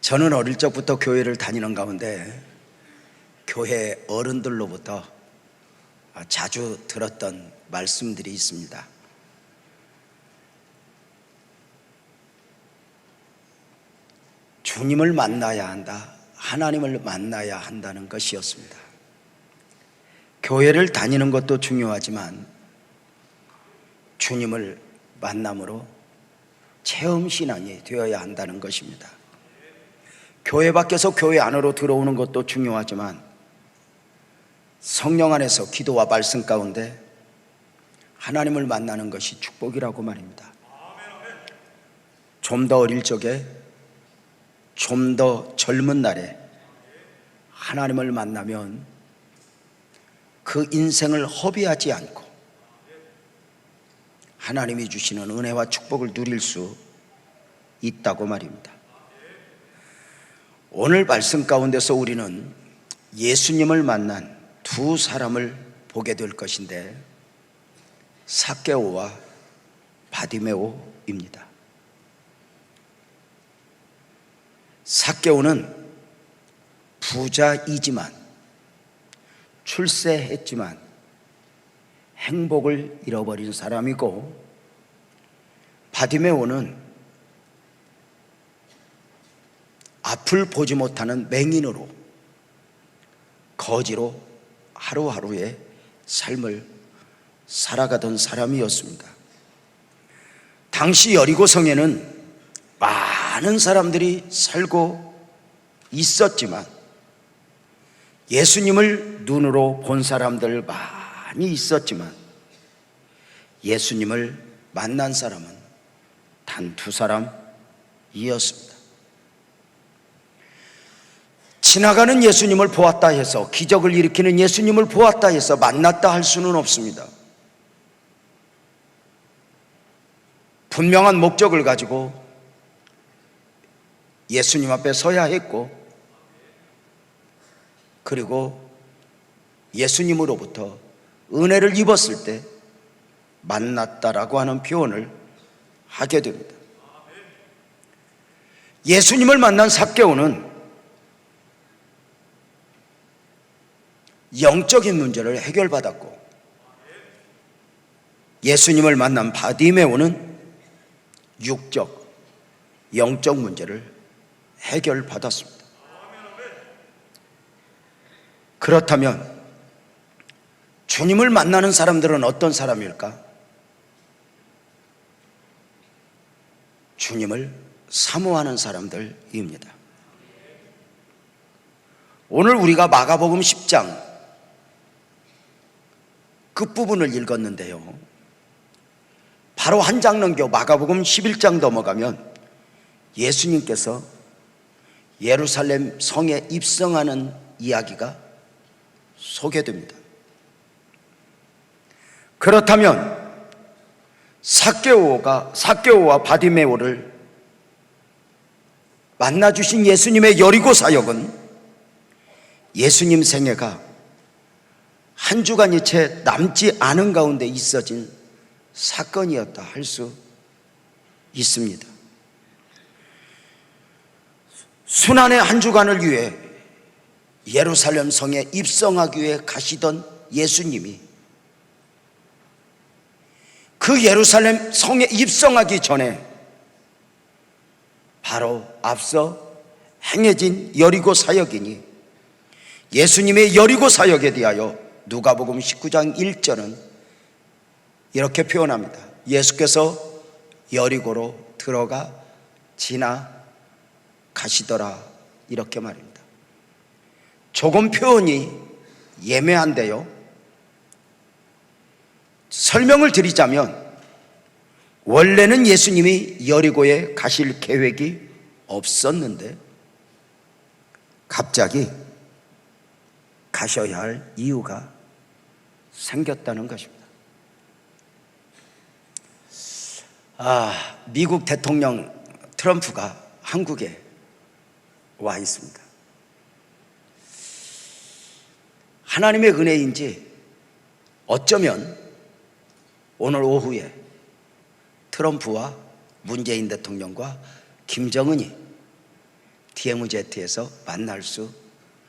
저는 어릴 적부터 교회를 다니는 가운데 교회 어른들로부터 자주 들었던 말씀들이 있습니다. 주님을 만나야 한다, 하나님을 만나야 한다는 것이었습니다. 교회를 다니는 것도 중요하지만 주님을 만남으로 체험신앙이 되어야 한다는 것입니다. 교회 밖에서 교회 안으로 들어오는 것도 중요하지만 성령 안에서 기도와 말씀 가운데 하나님을 만나는 것이 축복이라고 말입니다. 좀 더 어릴 적에, 좀 더 젊은 날에 하나님을 만나면 그 인생을 허비하지 않고 하나님이 주시는 은혜와 축복을 누릴 수 있다고 말입니다. 오늘 말씀 가운데서 우리는 예수님을 만난 두 사람을 보게 될 것인데, 삭개오와 바디메오입니다. 삭개오는 부자이지만, 출세했지만 행복을 잃어버린 사람이고, 바디메오는 앞을 보지 못하는 맹인으로 거지로 하루하루의 삶을 살아가던 사람이었습니다. 당시 여리고성에는 많은 사람들이 살고 있었지만 예수님을 눈으로 본 사람들 많이 있었지만 예수님을 만난 사람은 단 두 사람이었습니다. 지나가는 예수님을 보았다 해서, 기적을 일으키는 예수님을 보았다 해서 만났다 할 수는 없습니다. 분명한 목적을 가지고 예수님 앞에 서야 했고, 그리고 예수님으로부터 은혜를 입었을 때 만났다라고 하는 표현을 하게 됩니다. 예수님을 만난 삭개오는 영적인 문제를 해결받았고, 예수님을 만난 바디메오는 육적, 영적 문제를 해결받았습니다. 그렇다면 주님을 만나는 사람들은 어떤 사람일까? 주님을 사모하는 사람들입니다. 오늘 우리가 마가복음 10장 끝부분을 읽었는데요, 바로 한 장 넘겨 마가복음 11장 넘어가면 예수님께서 예루살렘 성에 입성하는 이야기가 소개됩니다. 그렇다면 삭개오와 바디메오를 만나주신 예수님의 여리고 사역은 예수님 생애가 한 주간이 채 남지 않은 가운데 있어진 사건이었다 할 수 있습니다. 순환의 한 주간을 위해 예루살렘 성에 입성하기 위해 가시던 예수님이 그 예루살렘 성에 입성하기 전에 바로 앞서 행해진 여리고 사역이니, 예수님의 여리고 사역에 대하여 누가복음 19장 1절은 이렇게 표현합니다. 예수께서 여리고로 들어가 지나가시더라, 이렇게 말입니다. 조금 표현이 예매한데요, 설명을 드리자면 원래는 예수님이 여리고에 가실 계획이 없었는데 갑자기 가셔야 할 이유가 생겼다는 것입니다. 미국 대통령 트럼프가 한국에 와 있습니다. 하나님의 은혜인지 어쩌면 오늘 오후에 트럼프와 문재인 대통령과 김정은이 DMZ에서 만날 수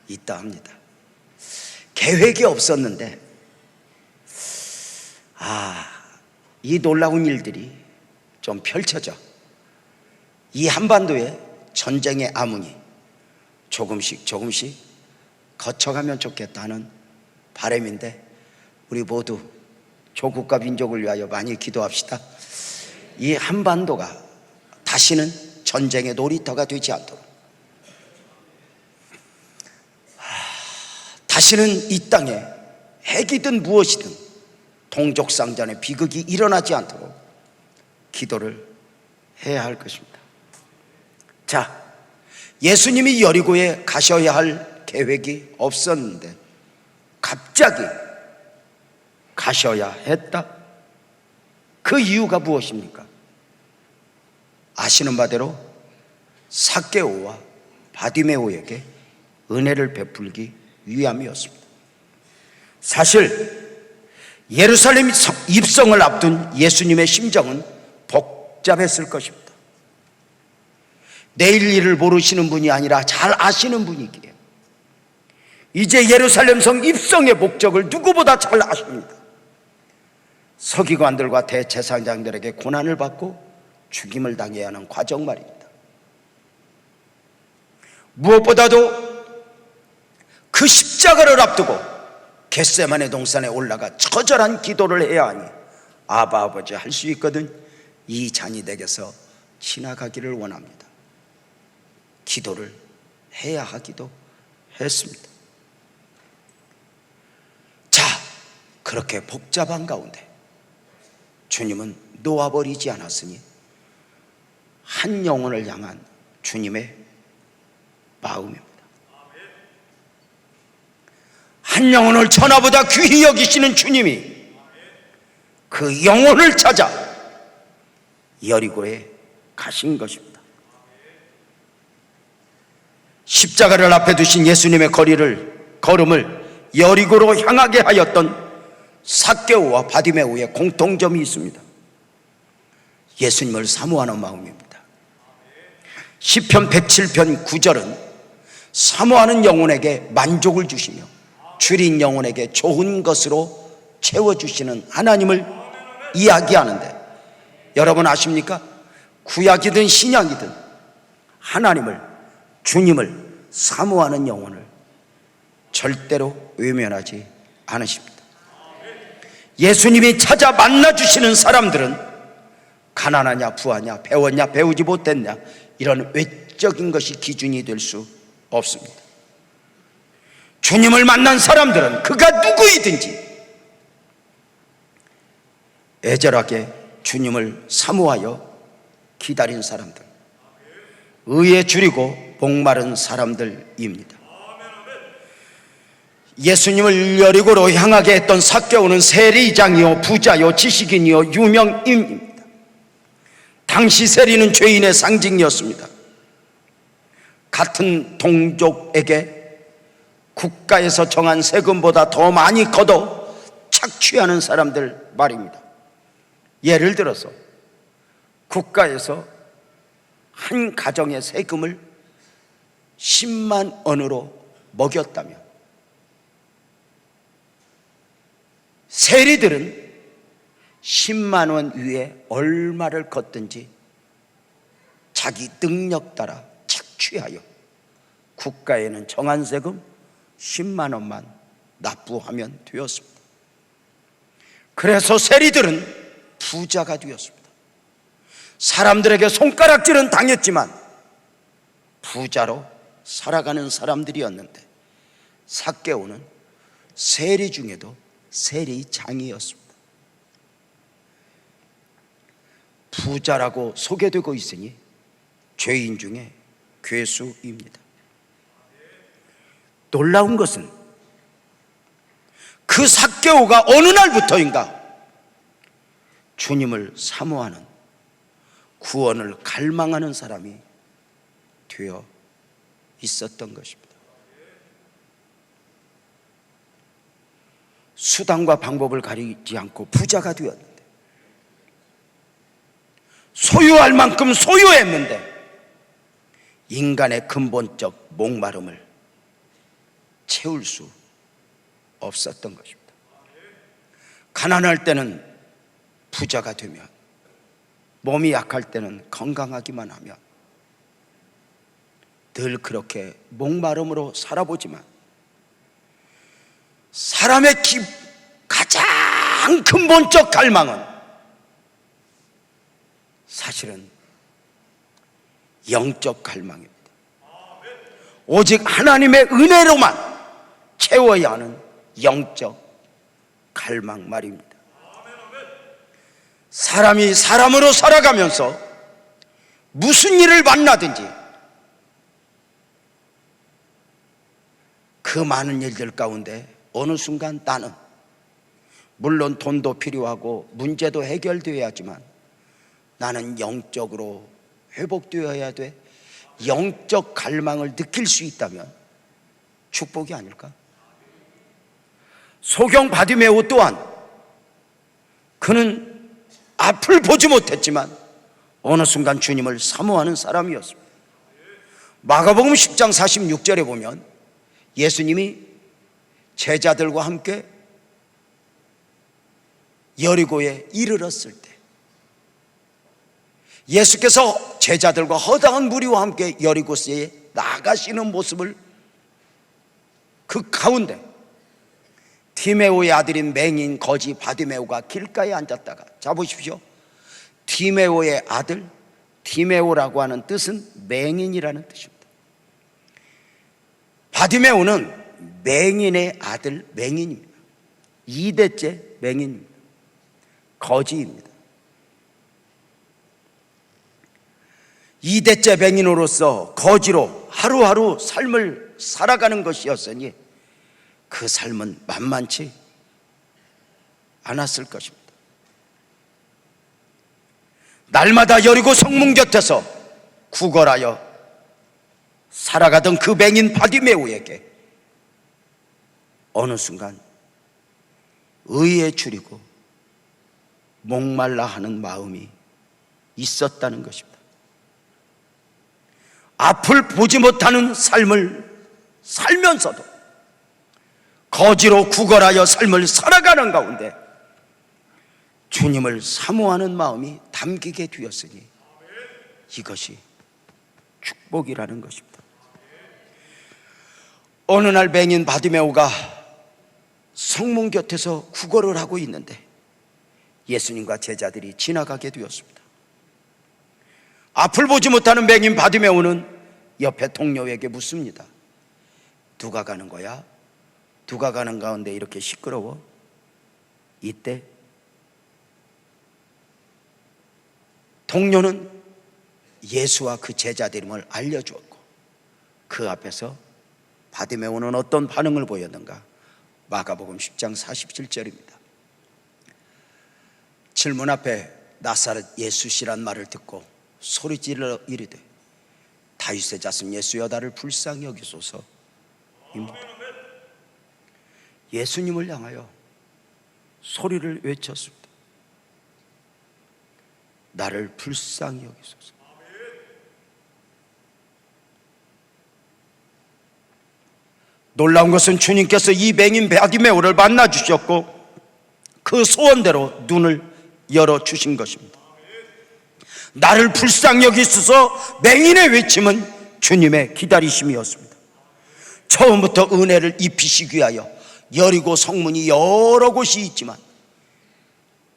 있다 합니다. 계획이 없었는데 이 놀라운 일들이 좀 펼쳐져 이 한반도에 전쟁의 암흑이 조금씩 거쳐가면 좋겠다는 바람인데, 우리 모두 조국과 민족을 위하여 많이 기도합시다. 이 한반도가 다시는 전쟁의 놀이터가 되지 않도록, 다시는 이 땅에 핵이든 무엇이든 동족상잔의 비극이 일어나지 않도록 기도를 해야 할 것입니다. 자, 예수님이 여리고에 가셔야 할 계획이 없었는데 갑자기 가셔야 했다. 그 이유가 무엇입니까? 아시는 바대로 삭개오와 바디메오에게 은혜를 베풀기 위함이었습니다. 사실 예루살렘 입성을 앞둔 예수님의 심정은 복잡했을 것입니다. 내일 일을 모르시는 분이 아니라 잘 아시는 분이기에 이제 예루살렘 성 입성의 목적을 누구보다 잘 아십니다. 서기관들과 대제사장들에게 고난을 받고 죽임을 당해야 하는 과정 말입니다. 무엇보다도 그 십자가를 앞두고 겟세마네 동산에 올라가 처절한 기도를 해야 하니 아버지 할 수 있거든 이 잔이 내게서 지나가기를 원합니다. 기도를 해야 하기도 했습니다. 자, 그렇게 복잡한 가운데 주님은 놓아버리지 않았으니 한 영혼을 향한 주님의 마음입니다. 한 영혼을 천하보다 귀히 여기시는 주님이 그 영혼을 찾아 여리고에 가신 것입니다. 십자가를 앞에 두신 예수님의 걸음을 여리고로 향하게 하였던 삭개오와 바디메오의 공통점이 있습니다. 예수님을 사모하는 마음입니다. 시편 107편 9절은 사모하는 영혼에게 만족을 주시며 줄인 영혼에게 좋은 것으로 채워주시는 하나님을 이야기하는데, 여러분 아십니까? 구약이든 신약이든 하나님을, 주님을 사모하는 영혼을 절대로 외면하지 않으십니다. 예수님이 찾아 만나주시는 사람들은 가난하냐 부하냐 배웠냐 배우지 못했냐 이런 외적인 것이 기준이 될 수 없습니다. 주님을 만난 사람들은 그가 누구이든지 애절하게 주님을 사모하여 기다린 사람들, 의에 줄이고 목마른 사람들입니다. 예수님을 여리고로 향하게 했던 삭개오는 세리장이요 부자요 지식인이요 유명인입니다. 당시 세리는 죄인의 상징이었습니다. 같은 동족에게 국가에서 정한 세금보다 더 많이 걷어 착취하는 사람들 말입니다. 예를 들어서 국가에서 한 가정의 세금을 10만 원으로 먹였다면 세리들은 10만 원 위에 얼마를 걷든지 자기 능력 따라 착취하여 국가에는 정한 세금 10만 원만 납부하면 되었습니다. 그래서 세리들은 부자가 되었습니다. 사람들에게 손가락질은 당했지만 부자로 살아가는 사람들이었는데, 삭개오는 세리 중에도 세리장이었습니다. 부자라고 소개되고 있으니 죄인 중에 괴수입니다. 놀라운 것은 그 삭개오가 어느 날부터인가 주님을 사모하는, 구원을 갈망하는 사람이 되어 있었던 것입니다. 수단과 방법을 가리지 않고 부자가 되었는데, 소유할 만큼 소유했는데 인간의 근본적 목마름을 채울 수 없었던 것입니다. 가난할 때는 부자가 되면, 몸이 약할 때는 건강하기만 하면 늘 그렇게 목마름으로 살아보지만, 사람의 가장 근본적 갈망은 사실은 영적 갈망입니다. 오직 하나님의 은혜로만 채워야 하는 영적 갈망 말입니다. 사람이 사람으로 살아가면서 무슨 일을 만나든지 그 많은 일들 가운데 어느 순간 나는, 물론 돈도 필요하고 문제도 해결되어야 하지만, 나는 영적으로 회복되어야 돼. 영적 갈망을 느낄 수 있다면 축복이 아닐까? 소경 바디메오 또한 그는 앞을 보지 못했지만 어느 순간 주님을 사모하는 사람이었습니다. 마가복음 10장 46절에 보면 예수님이 제자들과 함께 여리고에 이르렀을 때, 예수께서 제자들과 허다한 무리와 함께 여리고에 나가시는 모습을, 그 가운데 디메오의 아들인 맹인 거지 바디메오가 길가에 앉았다가, 자 보십시오, 디메오의 아들, 디메오라고 하는 뜻은 맹인이라는 뜻입니다. 바디메오는 맹인의 아들, 맹인입니다. 2대째 맹인입니다. 거지입니다. 2대째 맹인으로서 거지로 하루하루 삶을 살아가는 것이었으니 그 삶은 만만치 않았을 것입니다. 날마다 여리고 성문 곁에서 구걸하여 살아가던 그 맹인 바디메오에게 어느 순간 의에 줄이고 목말라 하는 마음이 있었다는 것입니다. 앞을 보지 못하는 삶을 살면서도 거지로 구걸하여 삶을 살아가는 가운데 주님을 사모하는 마음이 담기게 되었으니 이것이 축복이라는 것입니다. 어느 날 맹인 바디메오가 성문 곁에서 구걸을 하고 있는데 예수님과 제자들이 지나가게 되었습니다. 앞을 보지 못하는 맹인 바디메오는 옆에 동료에게 묻습니다. 누가 가는 거야? 누가 가는 가운데 이렇게 시끄러워? 이때 동료는 예수와 그 제자들임을 알려주었고, 그 앞에서 바디메오는 어떤 반응을 보였는가? 마가복음 10장 47절입니다. 질문 앞에 나사렛 예수시란 말을 듣고 소리질러 이르되 다윗의 자손 예수여 나를 불쌍히 여기소서. 예수님을 향하여 소리를 외쳤습니다. 나를 불쌍히 여기소서. 놀라운 것은 주님께서 이 맹인 바디메오를 만나 주셨고 그 소원대로 눈을 열어주신 것입니다. 나를 불쌍히 여기소서 맹인의 외침은 주님의 기다리심이었습니다. 처음부터 은혜를 입히시기 위하여 여리고 성문이 여러 곳이 있지만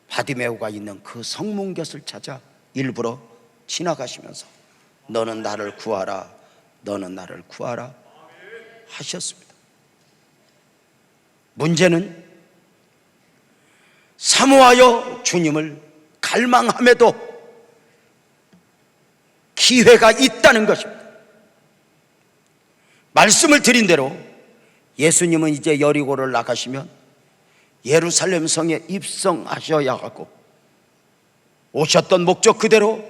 바디메오가 있는 그 성문 곁을 찾아 일부러 지나가시면서 너는 나를 구하라, 너는 나를 구하라 하셨습니다. 문제는 사모하여 주님을 갈망함에도 기회가 있다는 것입니다. 말씀을 드린 대로 예수님은 이제 여리고를 나가시면 예루살렘 성에 입성하셔야 하고 오셨던 목적 그대로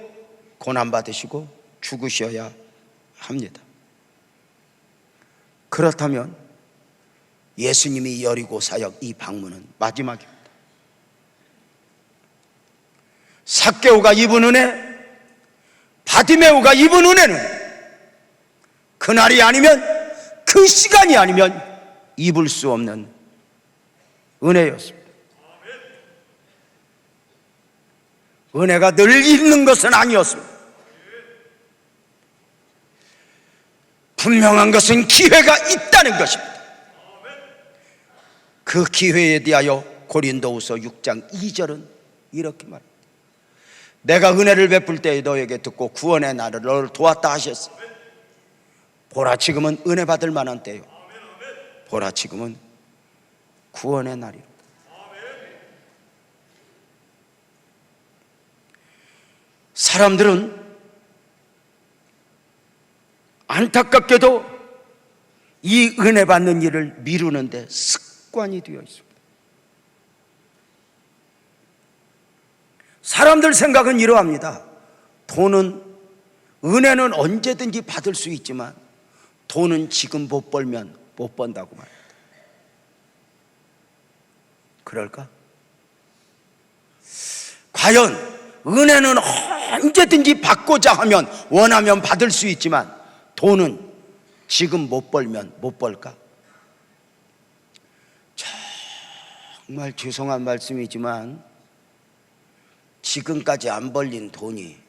고난받으시고 죽으셔야 합니다. 그렇다면 예수님이 여리고 사역 이 방문은 마지막입니다. 삭개오가 입은 은혜, 바디메오가 입은 은혜는 그날이 아니면, 그 시간이 아니면 입을 수 없는 은혜였습니다. 은혜가 늘 있는 것은 아니었습니다. 분명한 것은 기회가 있다는 것입니다. 그 기회에 대하여 고린도후서 6장 2절은 이렇게 말합니다. 내가 은혜를 베풀 때에 너에게 듣고 구원의 날을 너를 도왔다 하셨어. 보라, 지금은 은혜 받을 만한 때요. 보라, 지금은 구원의 날이요. 사람들은 안타깝게도 이 은혜 받는 일을 미루는데 습관이 되어 있습니다. 사람들 생각은 이러합니다. 은혜는 언제든지 받을 수 있지만 돈은 지금 못 벌면 못 번다고 말합니다. 그럴까? 과연 은혜는 언제든지 받고자 하면, 원하면 받을 수 있지만 돈은 지금 못 벌면 못 벌까? 정말 죄송한 말씀이지만 지금까지 안 벌린 돈이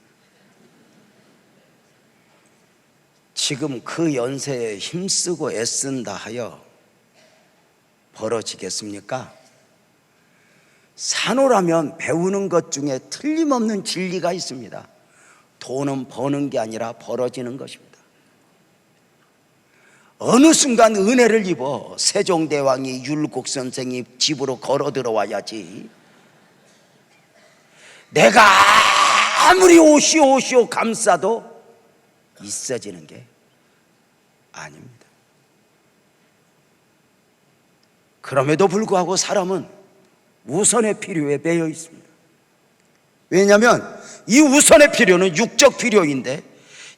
지금 그 연세에 힘쓰고 애쓴다 하여 벌어지겠습니까? 산호라면 배우는 것 중에 틀림없는 진리가 있습니다. 돈은 버는 게 아니라 벌어지는 것입니다. 어느 순간 은혜를 입어 세종대왕이 율곡 선생이 집으로 걸어 들어와야지, 내가 아무리 오시오 감싸도 있어지는 게 아닙니다. 그럼에도 불구하고 사람은 우선의 필요에 매여 있습니다. 왜냐하면 이 우선의 필요는 육적 필요인데,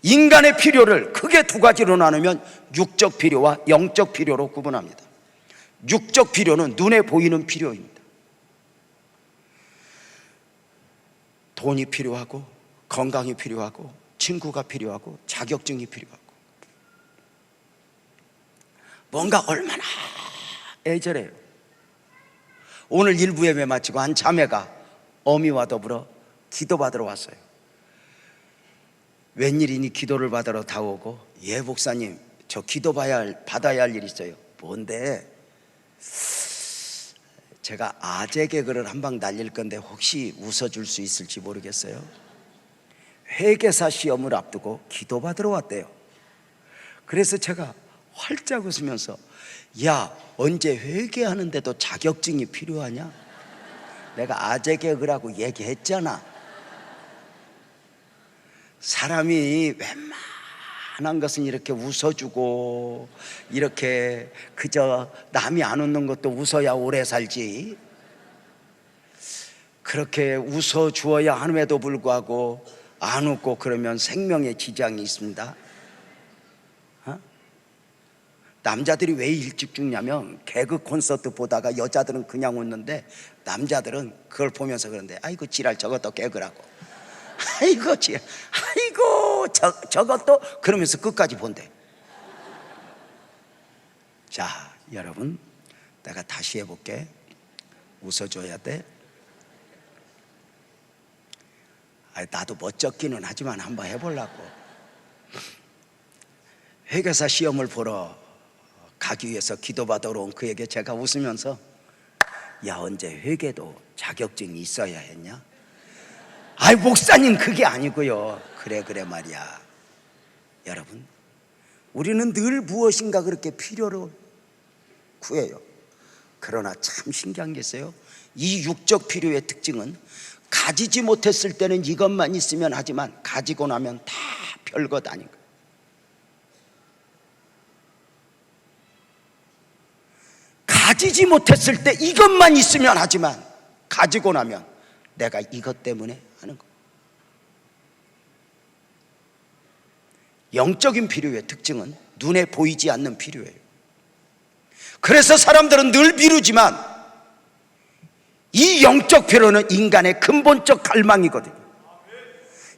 인간의 필요를 크게 두 가지로 나누면 육적 필요와 영적 필요로 구분합니다. 육적 필요는 눈에 보이는 필요입니다. 돈이 필요하고, 건강이 필요하고, 친구가 필요하고, 자격증이 필요하고, 뭔가 얼마나 애절해요. 오늘 일부 예배 마치고 한 자매가 어미와 더불어 기도받으러 왔어요. 웬일이니 기도를 받으러 다 오고, 예 목사님, 저 받아야 할 일이 있어요. 뭔데? 제가 아재 개그를 한 방 날릴 건데 혹시 웃어줄 수 있을지 모르겠어요. 회계사 시험을 앞두고 기도받으러 왔대요. 그래서 제가 활짝 웃으면서, 야, 언제 회계하는데도 자격증이 필요하냐? 내가 아재 개그라고 얘기했잖아. 사람이 웬만한 것은 이렇게 웃어주고, 이렇게 그저 남이 안 웃는 것도 웃어야 오래 살지, 그렇게 웃어주어야 함에도 불구하고 안 웃고 그러면 생명에 지장이 있습니다. 남자들이 왜 일찍 죽냐면, 개그 콘서트 보다가 여자들은 그냥 웃는데 남자들은 그걸 보면서 그런데, 아이고 지랄, 저것도 개그라고, 아이고 지랄, 아이고 저것도, 그러면서 끝까지 본대. 자, 여러분, 내가 다시 해볼게. 웃어줘야 돼. 나도 멋쩍기는 하지만 한번 해보려고. 회계사 시험을 보러 가기 위해서 기도받으러 온 그에게 제가 웃으면서, 야, 언제 회계도 자격증이 있어야 했냐? 아이 목사님, 그게 아니고요. 그래 말이야. 여러분, 우리는 늘 무엇인가 그렇게 필요로 구해요. 그러나 참 신기한 게 있어요. 이 육적 필요의 특징은 가지지 못했을 때는 이것만 있으면 하지만 가지고 나면 다 별것 아닌 거예요. 가지지 못했을 때 이것만 있으면 하지만 가지고 나면 내가 이것 때문에 하는 거예요. 영적인 필요의 특징은 눈에 보이지 않는 필요예요. 그래서 사람들은 늘 미루지만 이 영적 필요는 인간의 근본적 갈망이거든요.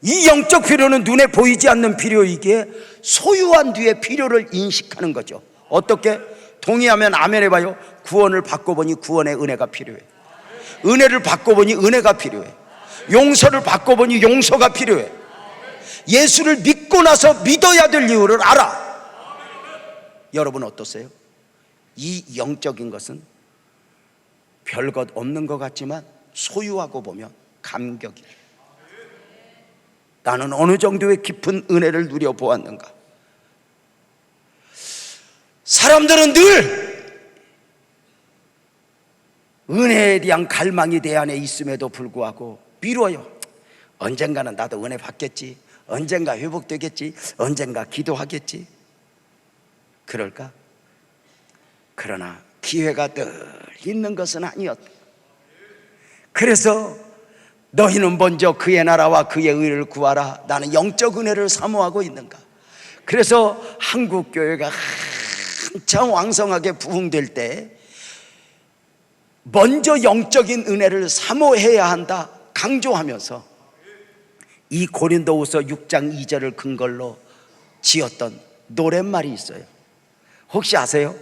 이 영적 필요는 눈에 보이지 않는 필요이기에 소유한 뒤에 필요를 인식하는 거죠. 어떻게? 동의하면 아멘 해봐요. 구원을 받고 보니 구원의 은혜가 필요해. 은혜를 받고 보니 은혜가 필요해. 용서를 받고 보니 용서가 필요해. 예수를 믿고 나서 믿어야 될 이유를 알아. 여러분 어떠세요? 이 영적인 것은 별것 없는 것 같지만 소유하고 보면 감격이에요. 나는 어느 정도의 깊은 은혜를 누려보았는가. 사람들은 늘 은혜에 대한 갈망이 내 안에 있음에도 불구하고 미뤄요. 언젠가는 나도 은혜 받겠지, 언젠가 회복되겠지, 언젠가 기도하겠지. 그럴까? 그러나 기회가 늘 있는 것은 아니었다. 그래서 너희는 먼저 그의 나라와 그의 의를 구하라. 나는 영적 은혜를 사모하고 있는가. 그래서 한국교회가 한참 왕성하게 부흥될 때 먼저 영적인 은혜를 사모해야 한다 강조하면서 이 고린도후서 6장 2절을 근거로 지었던 노랫말이 있어요. 혹시 아세요?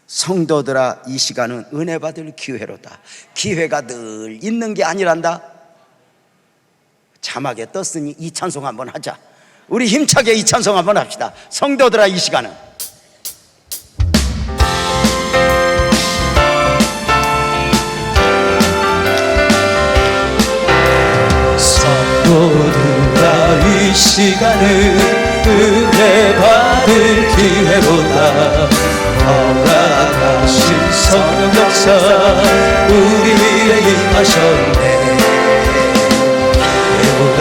성도들아, 이 시간은 은혜 받을 기회로다. 기회가 늘 있는 게 아니란다. 자막에 떴으니 이 찬송 한번 하자. 우리 힘차게 이 찬송 한번 합시다. 성도들아, 이 시간은 성도들아, 이 시간은 은혜 받을 기회로다. 허락하신 성령 역사 우리 위에 임하셨네. 기회로다.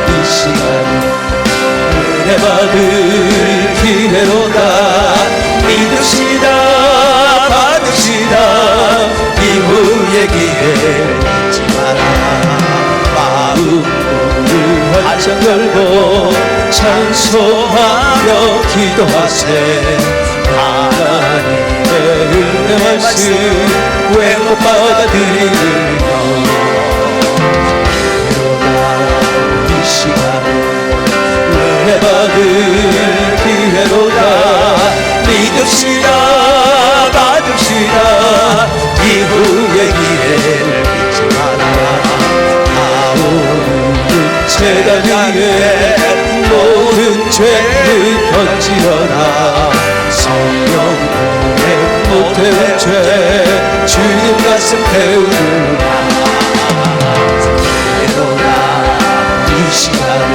이 시간은 은혜 받을 기회로다. 믿으시다 받으시다. 이후의 기회 잊지 마라. 마음을 활짝 열고 찬송하며 기도하세. 하나님의 은혜 말씀 왜못 받아들이느냐. 기회로다. 이 시간은 은혜 받을 기회로다. 믿읍시다 받읍시다. 이후의 기회를 잊지 마라. 다오는 제단 위에 모든 죄를 던지어라. 성령 은혜 못된 죄 주님 가슴 태우라. 기회로다. 이 시간은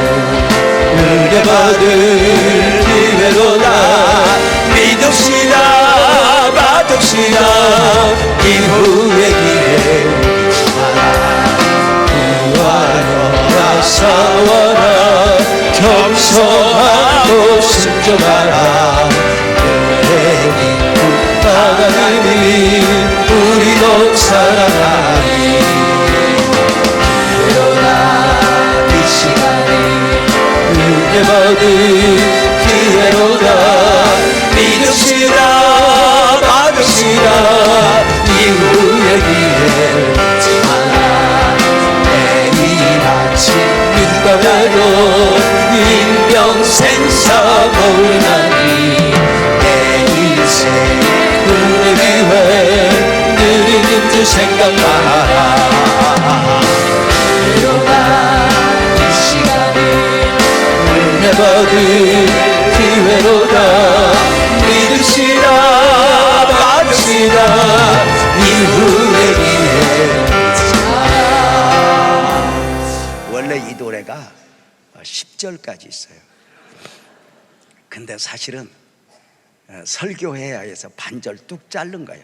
은혜 받을 기회로다. 믿읍시다 받읍시다. 이후의 기회 잊지 마라. 구하여라 싸워라. 겸손하고 순종하라. 하나님이 우리도 사랑하니. 기회로다. 이 시간이 은혜 받을 기회로다. 믿읍시다 받읍시다. 이후의 기회를 잊지 마라. 내일 아침 눈 감아도 인명생사 모르나니. 은혜 기회 느리는 줄 생각 마라. 기회로다. 이 시간이 은혜 받을 기회로다. 믿으시라 받으시라. 이후의 기회 잊지 마라. 원래 이 노래가 10절까지 있어요. 근데 사실은 설교해야 해서 반절 뚝 자른 거야.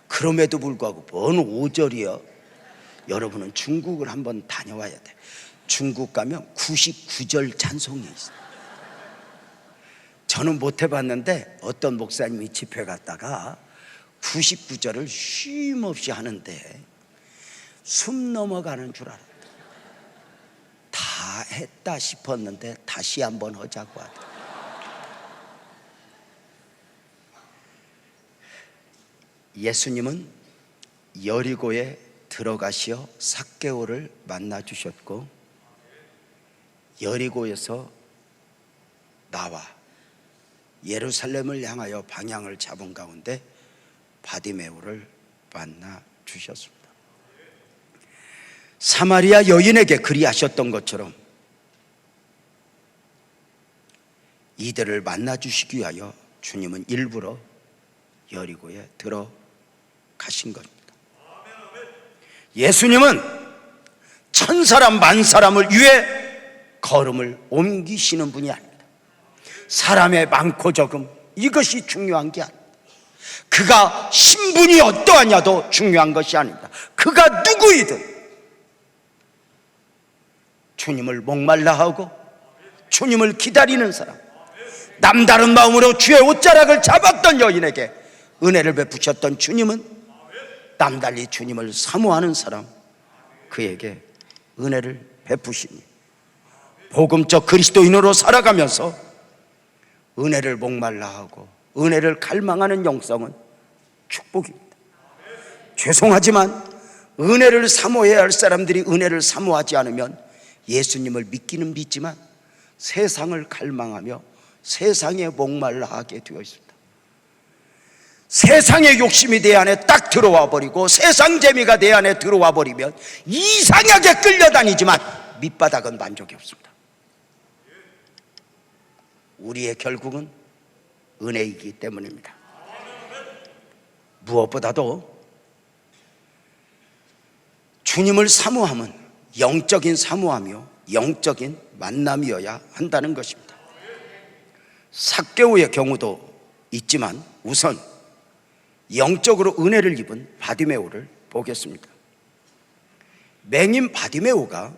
그럼에도 불구하고 뭔 5절이요? 여러분은 중국을 한번 다녀와야 돼. 중국 가면 99절 찬송이 있어. 저는 못 해봤는데 어떤 목사님이 집회 갔다가 99절을 쉼 없이 하는데 숨 넘어가는 줄 알았다. 다 했다 싶었는데 다시 한번 하자고 하더라. 예수님은 여리고에 들어가시어 삭개오를 만나 주셨고 여리고에서 나와 예루살렘을 향하여 방향을 잡은 가운데 바디메오를 만나 주셨습니다. 사마리아 여인에게 그리하셨던 것처럼 이들을 만나 주시기 위하여 주님은 일부러 여리고에 들어가신 겁니다. 예수님은 천 사람 만 사람을 위해 걸음을 옮기시는 분이 아닙니다. 사람의 많고 적음 이것이 중요한 게 아닙니다. 그가 신분이 어떠하냐도 중요한 것이 아닙니다. 그가 누구이든 주님을 목말라 하고 주님을 기다리는 사람, 남다른 마음으로 주의 옷자락을 잡았던 여인에게 은혜를 베푸셨던 주님은 남달리 주님을 사모하는 사람, 그에게 은혜를 베푸시니 복음적 그리스도인으로 살아가면서 은혜를 목말라 하고 은혜를 갈망하는 영성은 축복입니다. 죄송하지만 은혜를 사모해야 할 사람들이 은혜를 사모하지 않으면 예수님을 믿기는 믿지만 세상을 갈망하며 세상에 목말라 하게 되어 있습니다. 세상의 욕심이 내 안에 딱 들어와 버리고 세상 재미가 내 안에 들어와 버리면 이상하게 끌려다니지만 밑바닥은 만족이 없습니다. 우리의 결국은 은혜이기 때문입니다. 무엇보다도 주님을 사모함은 영적인 사모하며 영적인 만남이어야 한다는 것입니다. 삭개오의 경우도 있지만 우선 영적으로 은혜를 입은 바디메오를 보겠습니다. 맹인 바디메오가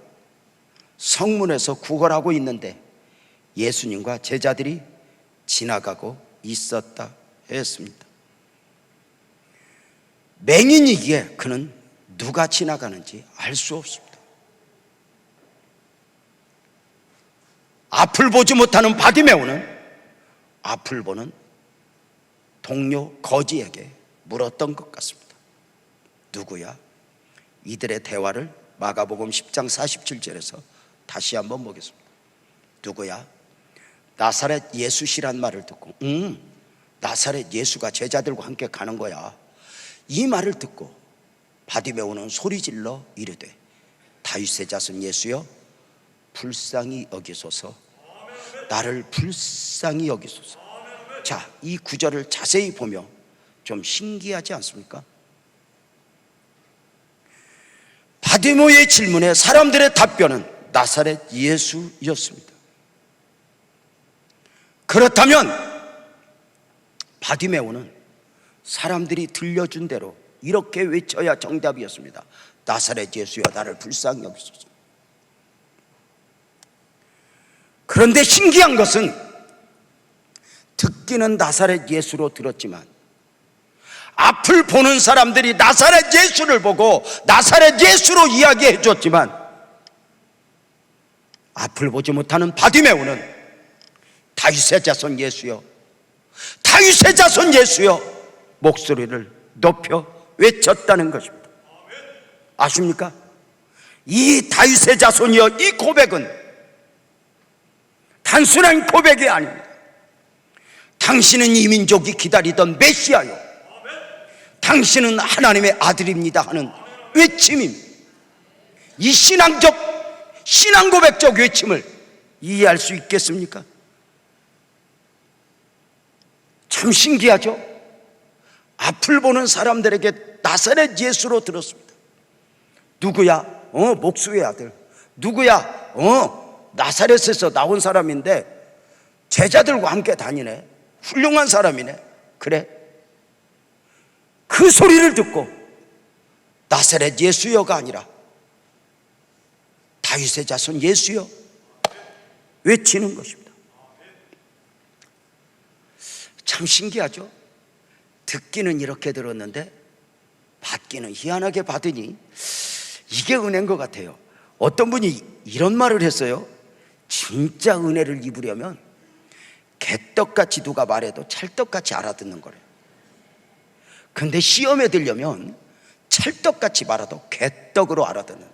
성문에서 구걸하고 있는데 예수님과 제자들이 지나가고 있었다 했습니다. 맹인이기에 그는 누가 지나가는지 알 수 없습니다. 앞을 보지 못하는 바디메오는 앞을 보는 동료 거지에게 물었던 것 같습니다. 누구야? 이들의 대화를 마가복음 10장 47절에서 다시 한번 보겠습니다. 누구야? 나사렛 예수시란 말을 듣고 나사렛 예수가 제자들과 함께 가는 거야. 이 말을 듣고 바디메오는 소리질러 이르되 다윗의 자손 예수여 불쌍히 여기소서, 나를 불쌍히 여기소서. 자, 이 구절을 자세히 보며 좀 신기하지 않습니까? 바디메오의 질문에 사람들의 답변은 나사렛 예수였습니다. 그렇다면 바디메오는 사람들이 들려준 대로 이렇게 외쳐야 정답이었습니다. 나사렛 예수여 나를 불쌍히 여기소서. 그런데 신기한 것은 듣기는 나사렛 예수로 들었지만 앞을 보는 사람들이 나사렛 예수를 보고 나사렛 예수로 이야기해 줬지만 앞을 보지 못하는 바디메오는 다윗의 자손 예수여, 다윗의 자손 예수여 목소리를 높여 외쳤다는 것입니다. 아십니까? 이 다윗의 자손이여, 이 고백은 단순한 고백이 아닙니다. 당신은 이 민족이 기다리던 메시아요, 당신은 하나님의 아들입니다 하는 외침입니다. 이 신앙 고백적 외침을 이해할 수 있겠습니까? 참 신기하죠? 앞을 보는 사람들에게 나사렛 예수로 들었습니다. 누구야? 목수의 아들. 누구야? 나사렛에서 나온 사람인데 제자들과 함께 다니네. 훌륭한 사람이네. 그래? 그 소리를 듣고 나사렛 예수여가 아니라 다윗의 자손 예수여 외치는 것입니다. 참 신기하죠? 듣기는 이렇게 들었는데 받기는 희한하게 받으니 이게 은혜인 것 같아요. 어떤 분이 이런 말을 했어요. 진짜 은혜를 입으려면 개떡같이 누가 말해도 찰떡같이 알아듣는 거래요. 근데 시험에 들려면 찰떡같이 말아도 개떡으로 알아듣는 거예요.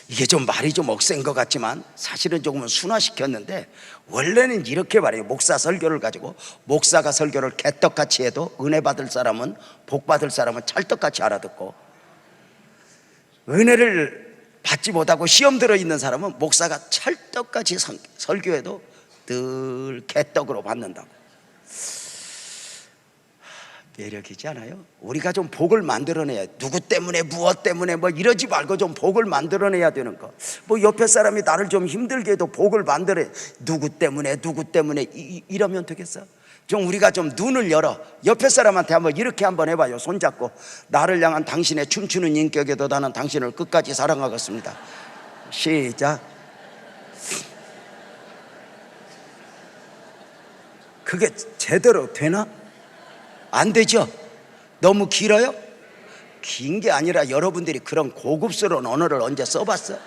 이게 좀 말이 좀 억센 것 같지만 사실은 조금은 순화시켰는데, 원래는 이렇게 말해요. 목사 설교를 가지고 목사가 설교를 개떡같이 해도 은혜 받을 사람은, 복 받을 사람은 찰떡같이 알아듣고, 은혜를 받지 못하고 시험 들어있는 사람은 목사가 찰떡같이 설교해도 늘 개떡으로 받는다고. 매력이지 않아요? 우리가 좀 복을 만들어내야, 누구 때문에 무엇 때문에 뭐 이러지 말고 좀 복을 만들어내야 되는 거. 뭐 옆에 사람이 나를 좀 힘들게 해도 복을 만들어, 누구 때문에 이러면 되겠어? 좀 우리가 좀 눈을 열어. 옆에 사람한테 한번 이렇게 한번 해봐요. 손잡고, 나를 향한 당신의 춤추는 인격에도 나는 당신을 끝까지 사랑하겠습니다. 시작. 그게 제대로 되나? 안 되죠? 너무 길어요? 긴 게 아니라 여러분들이 그런 고급스러운 언어를 언제 써봤어?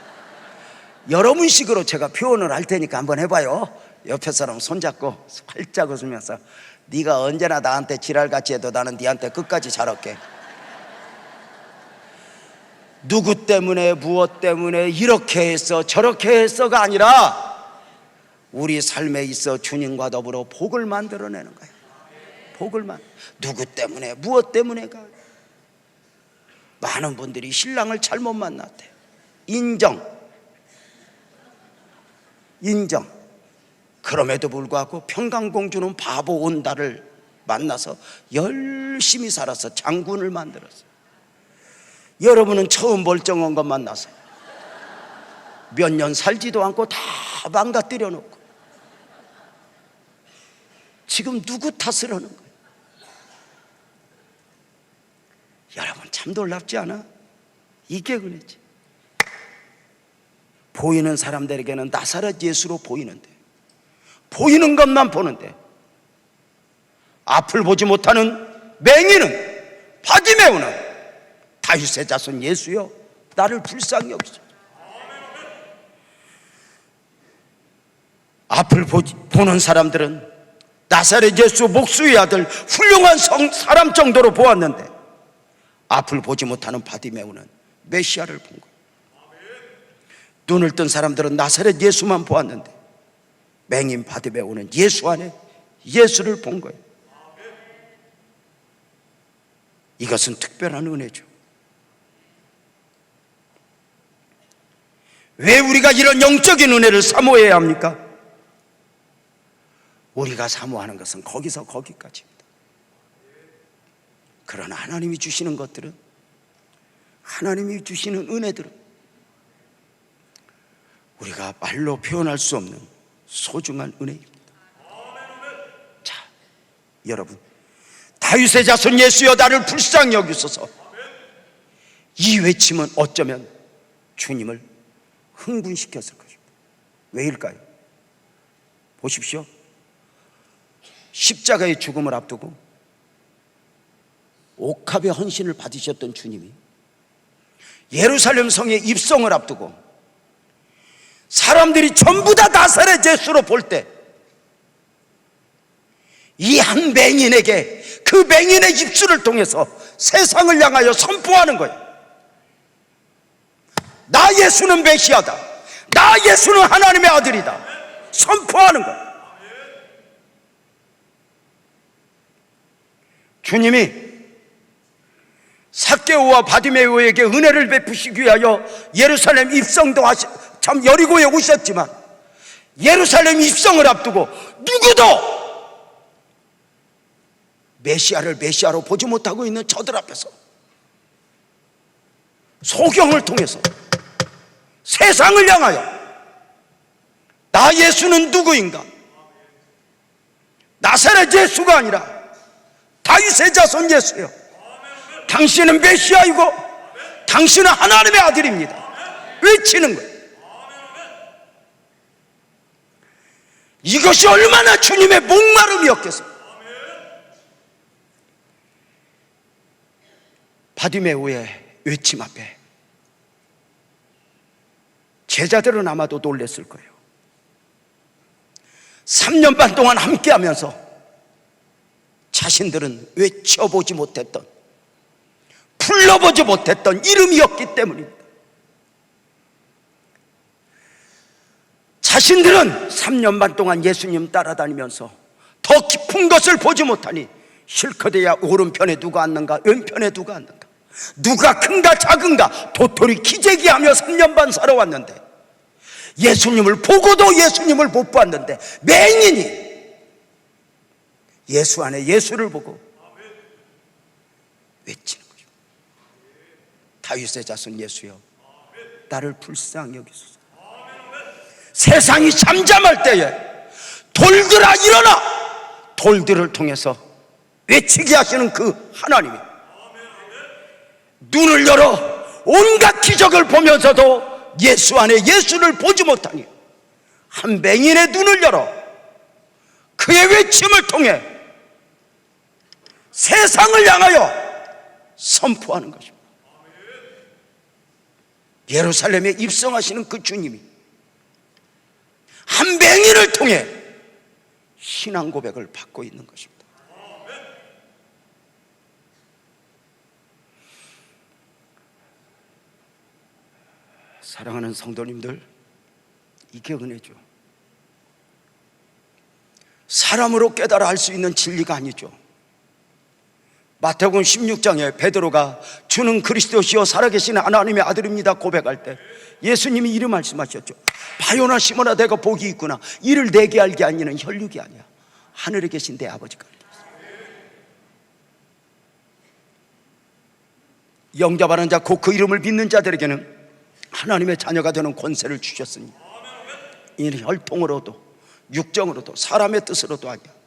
여러분식으로 제가 표현을 할 테니까 한번 해봐요. 옆에 사람 손잡고 활짝 웃으면서, 네가 언제나 나한테 지랄같이 해도 나는 네한테 끝까지 잘할게. 누구 때문에 무엇 때문에 이렇게 했어 저렇게 했어가 아니라 우리 삶에 있어 주님과 더불어 복을 만들어내는 거예요. 누구 때문에 무엇 때문에가. 많은 분들이 신랑을 잘못 만났대. 인정. 그럼에도 불구하고 평강공주는 바보 온다를 만나서 열심히 살아서 장군을 만들었어요. 여러분은 처음 멀쩡한 것 만나서 몇 년 살지도 않고 다 망가뜨려 놓고 지금 누구 탓을 하는 거예요? 여러분 참 놀랍지 않아? 이게 은혜지. 보이는 사람들에게는 나사렛 예수로 보이는데, 보이는 것만 보는데, 앞을 보지 못하는 맹인은, 바디메오는 다윗의 자손 예수여 나를 불쌍히 여기소서. 앞을 보는 사람들은 나사렛 예수 목수의 아들 훌륭한 사람 정도로 보았는데, 앞을 보지 못하는 바디메오는 메시아를 본 거예요. 눈을 뜬 사람들은 나사렛 예수만 보았는데, 맹인 바디메오는 예수 안에 예수를 본 거예요. 이것은 특별한 은혜죠. 왜 우리가 이런 영적인 은혜를 사모해야 합니까? 우리가 사모하는 것은 거기서 거기까지입니다. 그러나 하나님이 주시는 것들은, 하나님이 주시는 은혜들은 우리가 말로 표현할 수 없는 소중한 은혜입니다. 자, 여러분, 다윗의 자손 예수여 나를 불쌍히 여기소서. 이 외침은 어쩌면 주님을 흥분시켰을 것입니다. 왜일까요? 보십시오. 십자가의 죽음을 앞두고 옥합의 헌신을 받으셨던 주님이 예루살렘 성에 입성을 앞두고 사람들이 전부 다 나사렛 예수로 볼 때, 이 한 맹인에게 그 맹인의 입술을 통해서 세상을 향하여 선포하는 거예요. 나 예수는 메시아다. 나 예수는 하나님의 아들이다. 선포하는 거예요. 주님이 삭개오와 바디메오에게 은혜를 베푸시기 위하여 예루살렘 입성도 참 여리고에 오셨지만, 예루살렘 입성을 앞두고 누구도 메시아를 메시아로 보지 못하고 있는 저들 앞에서 소경을 통해서 세상을 향하여 나 예수는 누구인가? 나사렛 예수가 아니라 다윗의 자손 예수요, 당신은 메시아이고 당신은 하나님의 아들입니다. 외치는 거예요. 이것이 얼마나 주님의 목마름이었겠어요. 바디메오의 외침 앞에 제자들은 아마도 놀랐을 거예요. 3년 반 동안 함께하면서 자신들은 외쳐보지 못했던, 불러보지 못했던 이름이었기 때문입니다. 자신들은 3년 반 동안 예수님 따라다니면서 더 깊은 것을 보지 못하니 실컷해야 오른편에 누가 앉는가 왼편에 누가 앉는가, 누가 큰가 작은가 도토리 기재기하며 3년 반 살아왔는데 예수님을 보고도 예수님을 못 봤는데 맹인이 예수 안에 예수를 보고 외치는 거죠. 다윗의 자손 예수여, 나를 불쌍히 여기소서. 세상이 잠잠할 때에 돌들아 일어나, 돌들을 통해서 외치게 하시는 그 하나님이 눈을 열어 온갖 기적을 보면서도 예수 안에 예수를 보지 못하니 한 맹인의 눈을 열어 그의 외침을 통해 세상을 향하여 선포하는 것입니다. 예루살렘에 입성하시는 그 주님이 한 맹인을 통해 신앙 고백을 받고 있는 것입니다. 사랑하는 성도님들, 이게 은혜죠. 사람으로 깨달아 알 수 있는 진리가 아니죠. 마태복음 16장에 베드로가 주는 그리스도시요 살아계신 하나님의 아들입니다 고백할 때 예수님이 이런 말씀하셨죠. 바요나 시몬아, 내가 복이 있구나. 이를 내게 알게 한 이는 혈육이 아니야, 하늘에 계신 내 아버지가 알게. 영접하는 자 곧 그 이름을 믿는 자들에게는 하나님의 자녀가 되는 권세를 주셨으니 이는 혈통으로도 육정으로도 사람의 뜻으로도 아니야.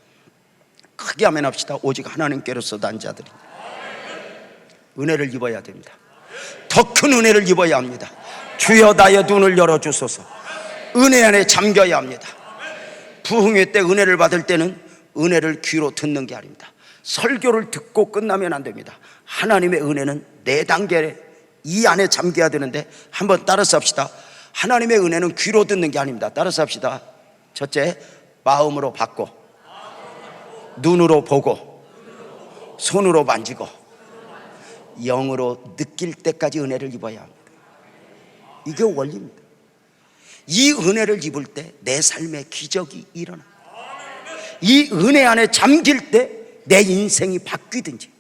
크게 아멘합시다. 오직 하나님께로서 난 자들이 은혜를 입어야 됩니다. 더 큰 은혜를 입어야 합니다. 주여 나의 눈을 열어주소서. 은혜 안에 잠겨야 합니다. 부흥회 때 은혜를 받을 때는 은혜를 귀로 듣는 게 아닙니다. 설교를 듣고 끝나면 안 됩니다. 하나님의 은혜는 4단계 이 안에 잠겨야 되는데 한번 따라서 합시다. 하나님의 은혜는 귀로 듣는 게 아닙니다. 따라서 합시다. 첫째, 마음으로 받고, 눈으로 보고, 손으로 만지고, 영으로 느낄 때까지 은혜를 입어야 합니다. 이게 원리입니다. 이 은혜를 입을 때 내 삶에 기적이 일어나. 이 은혜 안에 잠길 때 내 인생이 바뀌든지,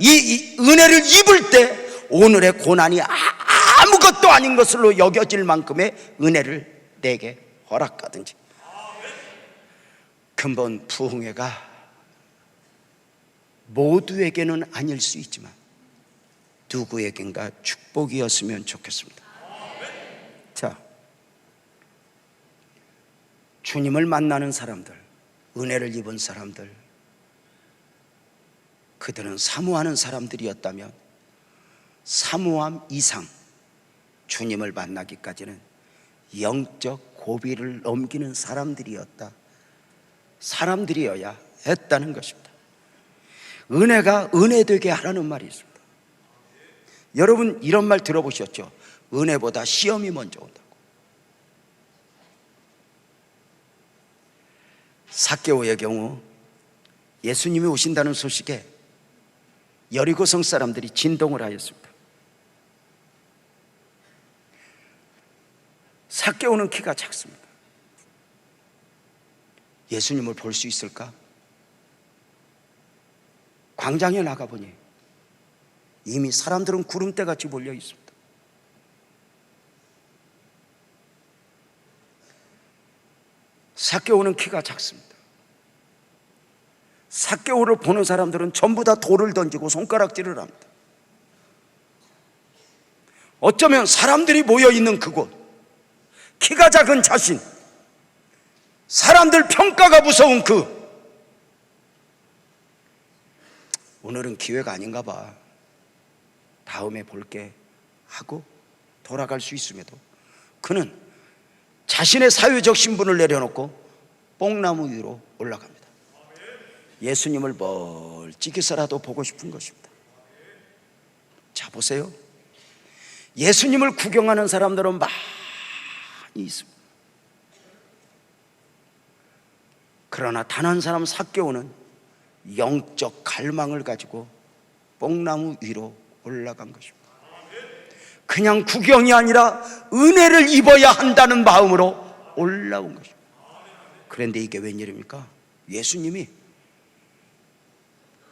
이 은혜를 입을 때 오늘의 고난이 아무것도 아닌 것으로 여겨질 만큼의 은혜를 내게 허락하든지. 근본 부흥회가 모두에게는 아닐 수 있지만 누구에겐가 축복이었으면 좋겠습니다. 자, 주님을 만나는 사람들, 은혜를 입은 사람들, 그들은 사모하는 사람들이었다면 사모함 이상 주님을 만나기까지는 영적 고비를 넘기는 사람들이어야 했다는 것입니다. 은혜가 은혜되게 하라는 말이 있습니다. 여러분 이런 말 들어보셨죠? 은혜보다 시험이 먼저 온다고. 삭개오의 경우 예수님이 오신다는 소식에 여리고성 사람들이 진동을 하였습니다. 삭개오는 키가 작습니다. 예수님을 볼 수 있을까? 광장에 나가보니 이미 사람들은 구름대같이 몰려 있습니다. 삭개오는 키가 작습니다. 삭개오를 보는 사람들은 전부 다 돌을 던지고 손가락질을 합니다. 어쩌면 사람들이 모여있는 그곳, 키가 작은 자신, 사람들 평가가 무서운 오늘은 기회가 아닌가 봐, 다음에 볼게 하고 돌아갈 수 있음에도 그는 자신의 사회적 신분을 내려놓고 뽕나무 위로 올라갑니다. 예수님을 멀찍이서라도 보고 싶은 것입니다. 자, 보세요. 예수님을 구경하는 사람들은 많이 있습니다. 그러나 단 한 사람 삭개오는 영적 갈망을 가지고 뽕나무 위로 올라간 것입니다. 그냥 구경이 아니라 은혜를 입어야 한다는 마음으로 올라온 것입니다. 그런데 이게 웬일입니까? 예수님이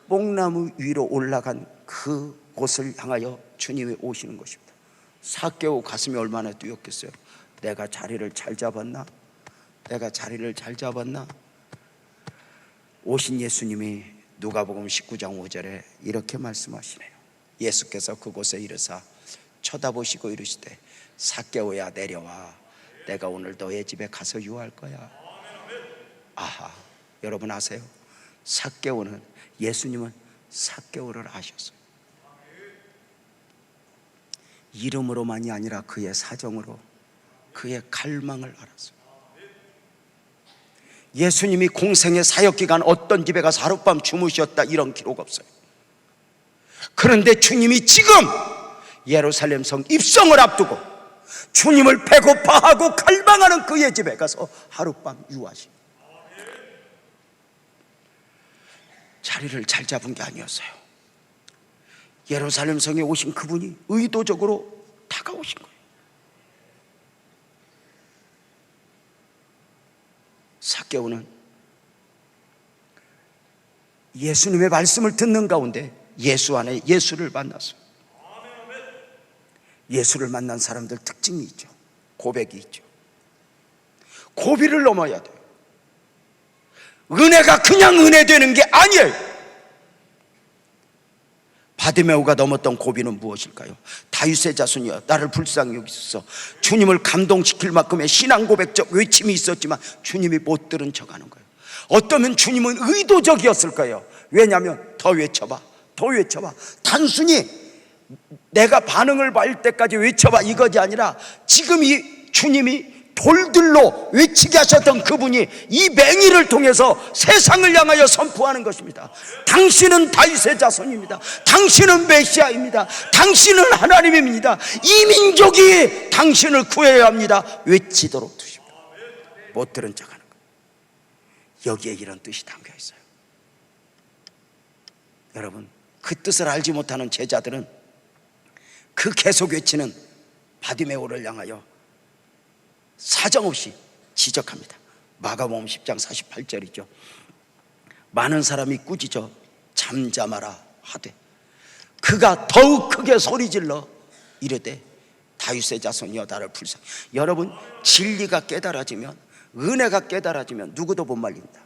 뽕나무 위로 올라간 그 곳을 향하여 주님이 오시는 것입니다. 삭개오 가슴이 얼마나 뛰었겠어요. 내가 자리를 잘 잡았나? 내가 자리를 잘 잡았나? 오신 예수님이 누가복음 19장 5절에 이렇게 말씀하시네요. 예수께서 그곳에 이르사 쳐다보시고 이르시되 삭개오야 내려와, 내가 오늘 너의 집에 가서 유할 거야. 아하, 여러분 아세요? 삭개오는, 예수님은 삭개오를 아셨어요. 이름으로만이 아니라 그의 사정으로, 그의 갈망을 알았어요. 예수님이 공생의 사역기간 어떤 집에 가서 하룻밤 주무셨다 이런 기록 없어요. 그런데 주님이 지금 예루살렘 성 입성을 앞두고 주님을 배고파하고 갈망하는 그의 집에 가서 하룻밤 유하십니다. 자리를 잘 잡은 게 아니었어요. 예루살렘 성에 오신 그분이 의도적으로 다가오신 거예요. 삭개오는 예수님의 말씀을 듣는 가운데 예수 안에 예수를 만났어요. 예수를 만난 사람들 특징이 있죠. 고백이 있죠. 고비를 넘어야 돼요. 은혜가 그냥 은혜 되는 게 아니에요. 바디메오가 넘었던 고비는 무엇일까요? 다윗의 자손이여 나를 불쌍히 여기소서. 주님을 감동시킬 만큼의 신앙 고백적 외침이 있었지만 주님이 못 들은 척하는 거예요. 어쩌면 주님은 의도적이었을 거예요. 왜냐하면 더 외쳐봐, 더 외쳐봐. 단순히 내가 반응을 받을 때까지 외쳐봐 이것이 아니라 지금 이 주님이 돌들로 외치게 하셨던 그분이 이 맹인을 통해서 세상을 향하여 선포하는 것입니다. 당신은 다윗의 자손입니다. 당신은 메시아입니다. 당신은 하나님입니다. 이 민족이 당신을 구해야 합니다. 외치도록 두십니다. 못 들은 척하는 거예요. 여기에 이런 뜻이 담겨 있어요. 여러분, 그 뜻을 알지 못하는 제자들은 그 계속 외치는 바디메오를 향하여 사정없이 지적합니다. 마가복음 10장 48절이죠. 많은 사람이 꾸짖어 잠잠하라 하되 그가 더욱 크게 소리질러 이르되 다윗의 자손이여 나를 불쌍히. 여러분, 진리가 깨달아지면, 은혜가 깨달아지면 누구도 못 말립니다.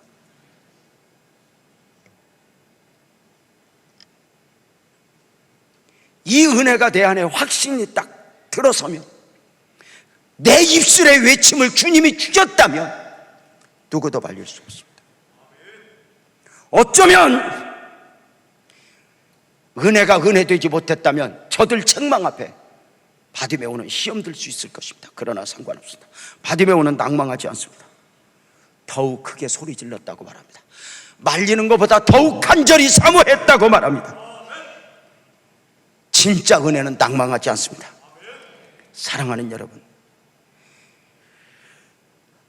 이 은혜가 내 안에 확신이 딱 들어서면, 내 입술의 외침을 주님이 주셨다면 누구도 말릴 수 없습니다. 어쩌면 은혜가 은혜되지 못했다면 저들 책망 앞에 바디메오는 시험 들 수 있을 것입니다. 그러나 상관없습니다. 바디메오는 낭망하지 않습니다. 더욱 크게 소리 질렀다고 말합니다. 말리는 것보다 더욱 간절히 사모했다고 말합니다. 진짜 은혜는 낭망하지 않습니다. 사랑하는 여러분,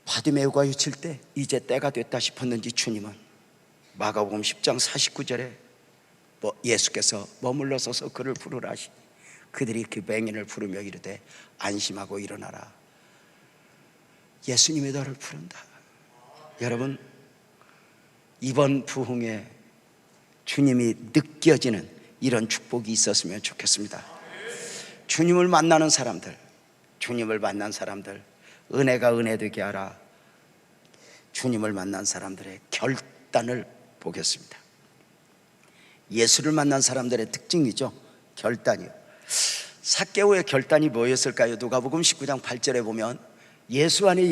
바디메오가 외칠 때 이제 때가 됐다 싶었는지 주님은 마가복음 10장 49절에 예수께서 머물러 서서 그를 부르라 하시니 그들이 그 맹인을 부르며 이르되 안심하고 일어나라. 예수님이 너를 부른다. 여러분, 이번 부흥에 주님이 느껴지는 이런 축복이 있었으면 좋겠습니다. 주님을 만나는 사람들, 주님을 만난 사람들, 은혜가 은혜되게 하라. 주님을 만난 사람들의 결단을 보겠습니다. 예수를 만난 사람들의 특징이죠. 결단이요. 삭개오의 결단이 뭐였을까요? 누가복음 19장 8절에 보면 예수 안에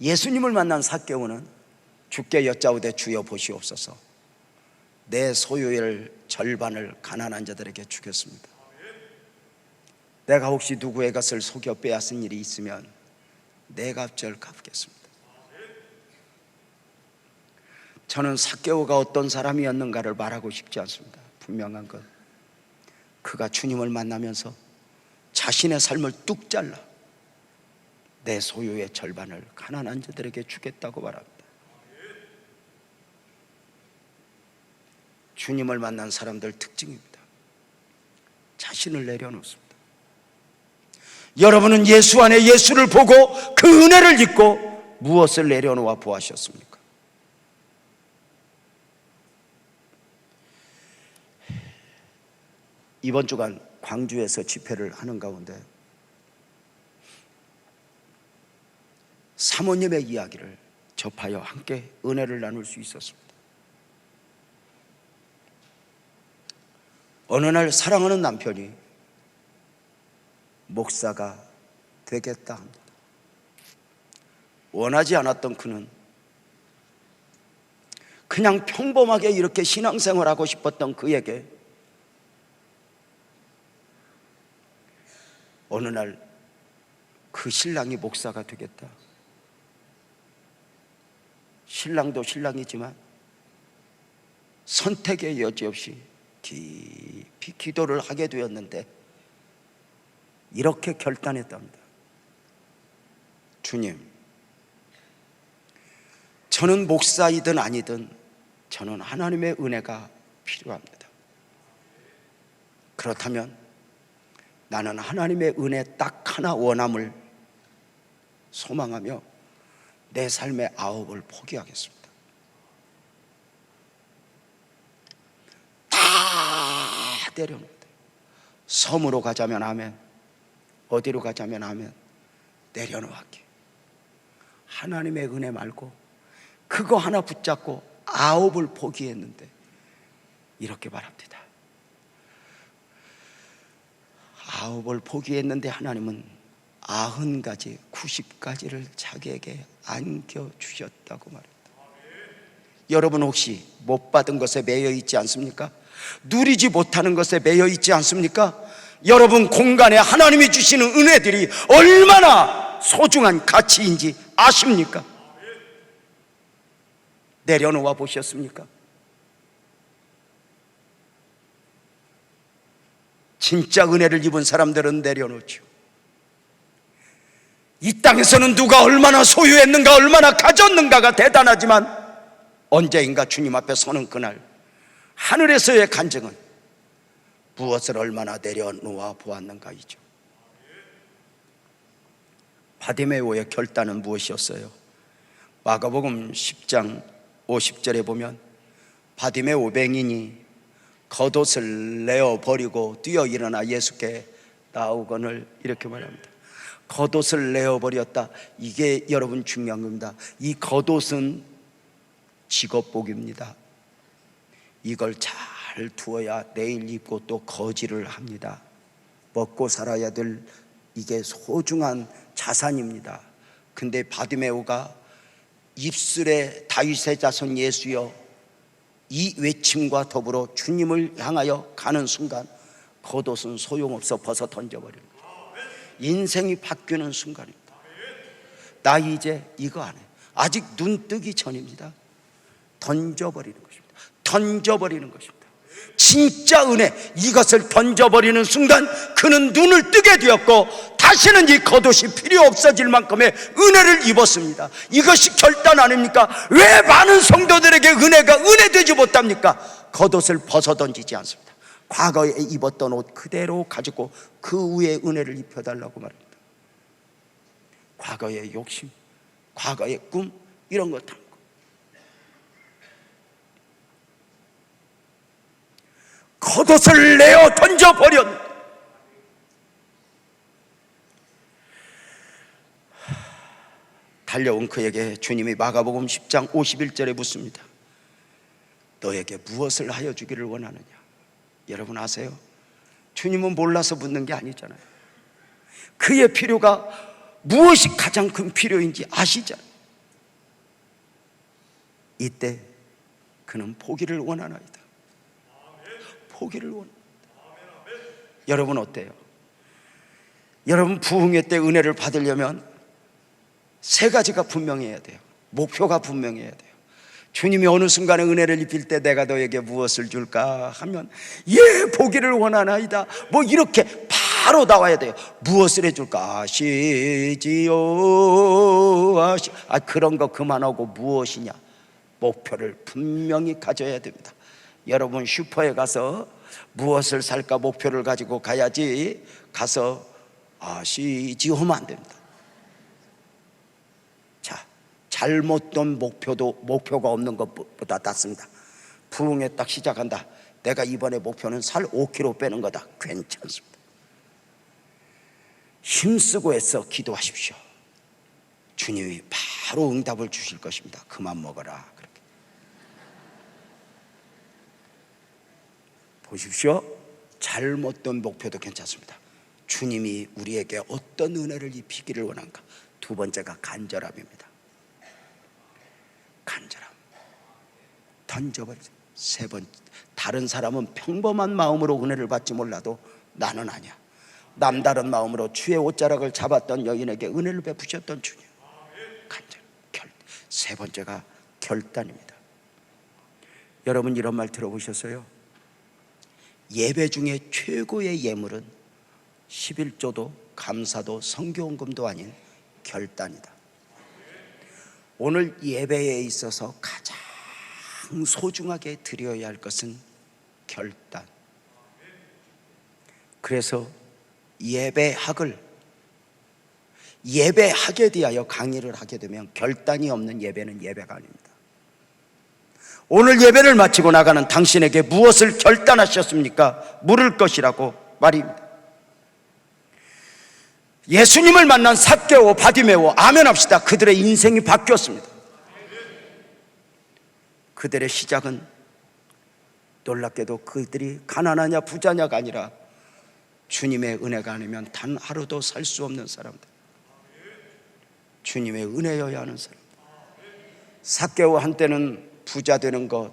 예수님을 만난 삭개오는 주께 여짜오되 주여 보시옵소서 내 소유의 절반을 가난한 자들에게 주겠습니다. 내가 혹시 누구의 것을 속여 빼앗은 일이 있으면 내 값을 갚겠습니다. 저는 삭개오가 어떤 사람이었는가를 말하고 싶지 않습니다. 분명한 건 그가 주님을 만나면서 자신의 삶을 뚝 잘라 내 소유의 절반을 가난한 자들에게 주겠다고 말합니다. 주님을 만난 사람들 특징입니다. 자신을 내려놓습니다. 여러분은 예수 안에 예수를 보고 그 은혜를 입고 무엇을 내려놓아 보았셨습니까? 이번 주간 광주에서 집회를 하는 가운데 사모님의 이야기를 접하여 함께 은혜를 나눌 수 있었습니다. 어느 날 사랑하는 남편이 목사가 되겠다 합니다. 원하지 않았던 그는 그냥 평범하게 이렇게 신앙생활하고 싶었던 그에게 어느 날 그 신랑이 목사가 되겠다. 신랑도 신랑이지만 선택의 여지 없이 깊이 기도를 하게 되었는데 이렇게 결단했답니다. 주님, 저는 목사이든 아니든 저는 하나님의 은혜가 필요합니다. 그렇다면 나는 하나님의 은혜 딱 하나 원함을 소망하며 내 삶의 아홉을 포기하겠습니다. 다 내려놓는다. 섬으로 가자면 아멘, 어디로 가자면 아멘, 내려놓을게. 하나님의 은혜 말고 그거 하나 붙잡고 아홉을 포기했는데 이렇게 말합니다. 아홉을 포기했는데 하나님은 90가지, 90가지를 자기에게 안겨주셨다고 말합니다. 여러분 혹시 못 받은 것에 매여 있지 않습니까? 누리지 못하는 것에 매여 있지 않습니까? 여러분 공간에 하나님이 주시는 은혜들이 얼마나 소중한 가치인지 아십니까? 내려놓아 보셨습니까? 진짜 은혜를 입은 사람들은 내려놓죠. 이 땅에서는 누가 얼마나 소유했는가, 얼마나 가졌는가가 대단하지만 언제인가 주님 앞에 서는 그날 하늘에서의 간증은 무엇을 얼마나 내려놓아 보았는가이죠. 바디메오의 결단은 무엇이었어요? 마가복음 10장 50절에 보면 바디메오 맹인이 겉옷을 내어버리고 뛰어 일어나 예수께 나오거늘 이렇게 말합니다. 겉옷을 내어버렸다. 이게 여러분 중요한 겁니다. 이 겉옷은 직업복입니다. 이걸 잘 두어야 내일 입고 또 거지를 합니다. 먹고 살아야 될 이게 소중한 자산입니다. 근데 바디메오가 입술에 다윗의 자손 예수여 이 외침과 더불어 주님을 향하여 가는 순간 겉옷은 소용없어 벗어 던져버리는 거예요. 인생이 바뀌는 순간입니다. 나 이제 이거 안 해. 아직 눈 뜨기 전입니다. 던져버리는 것입니다. 던져버리는 것입니다. 진짜 은혜, 이것을 던져버리는 순간 그는 눈을 뜨게 되었고 다시는 이 겉옷이 필요 없어질 만큼의 은혜를 입었습니다. 이것이 결단 아닙니까? 왜 많은 성도들에게 은혜가 은혜되지 못합니까? 겉옷을 벗어 던지지 않습니다. 과거에 입었던 옷 그대로 가지고 그 위에 은혜를 입혀달라고 말합니다. 과거의 욕심, 과거의 꿈 이런 거 담고 겉옷을 내어 던져버렸. 달려온 그에게 주님이 마가복음 10장 51절에 묻습니다. 너에게 무엇을 하여 주기를 원하느냐? 여러분 아세요? 주님은 몰라서 묻는 게 아니잖아요. 그의 필요가 무엇이 가장 큰 필요인지 아시잖아요. 이때 그는 포기를 원하나이다. 포기를 원합니다. 여러분 어때요? 여러분 부흥회 때 은혜를 받으려면 세 가지가 분명해야 돼요. 목표가 분명해야 돼요. 주님이 어느 순간에 은혜를 입힐 때 내가 너에게 무엇을 줄까 하면 예 보기를 원하나이다 뭐 이렇게 바로 나와야 돼요. 무엇을 해줄까? 아시지요 그런 거 그만하고 무엇이냐 목표를 분명히 가져야 됩니다. 여러분 슈퍼에 가서 무엇을 살까 목표를 가지고 가야지 가서 아시지요? 하면 안 됩니다. 자, 잘못된 목표가 없는 것보다 낫습니다. 부흥에 딱 시작한다. 내가 이번에 목표는 살 5kg 빼는 거다. 괜찮습니다. 힘쓰고 애써 기도하십시오. 주님이 바로 응답을 주실 것입니다. 그만 먹어라. 그렇게. 보십시오. 잘못된 목표도 괜찮습니다. 주님이 우리에게 어떤 은혜를 입히기를 원한가. 두 번째가 간절함입니다. 간절함. 던져버리죠. 세 번째, 다른 사람은 평범한 마음으로 은혜를 받지 몰라도 나는 아니야. 남다른 마음으로 주의 옷자락을 잡았던 여인에게 은혜를 베푸셨던 주님. 간절. 세 번째가 결단입니다. 여러분 이런 말 들어보셨어요? 예배 중에 최고의 예물은 11조도 감사도 성교원금도 아닌 결단이다. 오늘 예배에 있어서 가장 소중하게 드려야 할 것은 결단. 그래서 예배학에 대하여 강의를 하게 되면 결단이 없는 예배는 예배가 아닙니다. 오늘 예배를 마치고 나가는 당신에게 무엇을 결단하셨습니까? 물을 것이라고 말입니다. 예수님을 만난 삭개오, 바디메오, 아멘합시다. 그들의 인생이 바뀌었습니다. 그들의 시작은 놀랍게도 그들이 가난하냐 부자냐가 아니라 주님의 은혜가 아니면 단 하루도 살 수 없는 사람들, 주님의 은혜여야 하는 사람. 삭개오 한때는 부자 되는 것,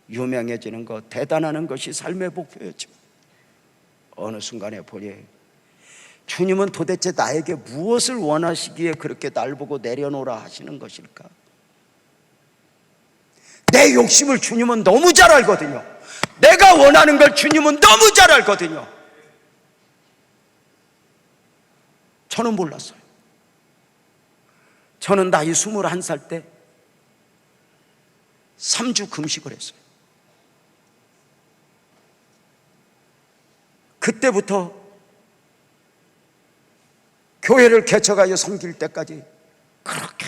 유명해지는 것, 대단하는 것이 삶의 목표였지만 어느 순간에 보니 주님은 도대체 나에게 무엇을 원하시기에 그렇게 날 보고 내려놓으라 하시는 것일까? 내 욕심을 주님은 너무 잘 알거든요. 내가 원하는 걸 주님은 너무 잘 알거든요. 저는 몰랐어요. 저는 나이 21살 때 3주 금식을 했어요. 그때부터 교회를 개척하여 섬길 때까지 그렇게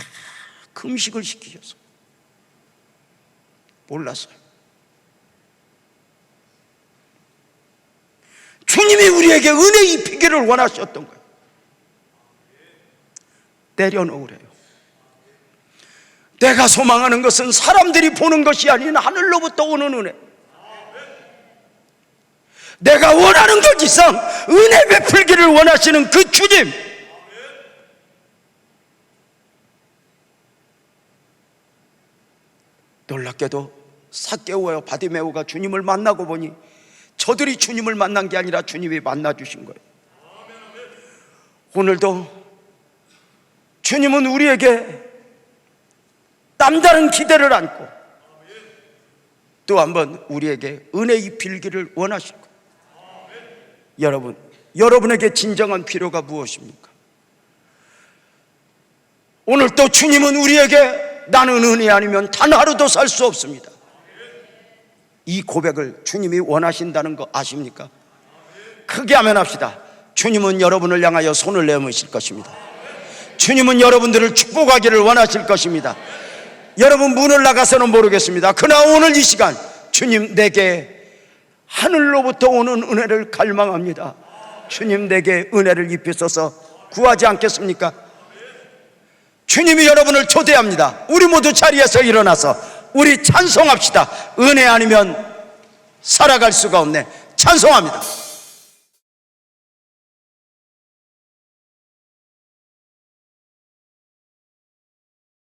금식을 시키셨어요. 몰랐어요. 주님이 우리에게 은혜 입히기를 원하셨던 거예요. 내려놓으래요. 내가 소망하는 것은 사람들이 보는 것이 아닌 하늘로부터 오는 은혜. 내가 원하는 것 이상 은혜 베풀기를 원하시는 그 주님. 놀랍게도 삭개오와 바디메오가 주님을 만나고 보니 저들이 주님을 만난 게 아니라 주님이 만나 주신 거예요. 오늘도 주님은 우리에게 남다른 기대를 안고 또 한번 우리에게 은혜 입힐기를 원하실 거예요. 여러분에게 진정한 필요가 무엇입니까? 오늘 또 주님은 우리에게 나는 은혜 아니면 단 하루도 살 수 없습니다. 이 고백을 주님이 원하신다는 거 아십니까? 크게 아멘합시다. 주님은 여러분을 향하여 손을 내미실 것입니다. 주님은 여러분들을 축복하기를 원하실 것입니다. 여러분 문을 나가서는 모르겠습니다. 그러나 오늘 이 시간 주님 내게 하늘로부터 오는 은혜를 갈망합니다. 주님 내게 은혜를 입히소서 구하지 않겠습니까? 주님이 여러분을 초대합니다. 우리 모두 자리에서 일어나서 우리 찬송합시다. 은혜 아니면 살아갈 수가 없네. 찬송합니다.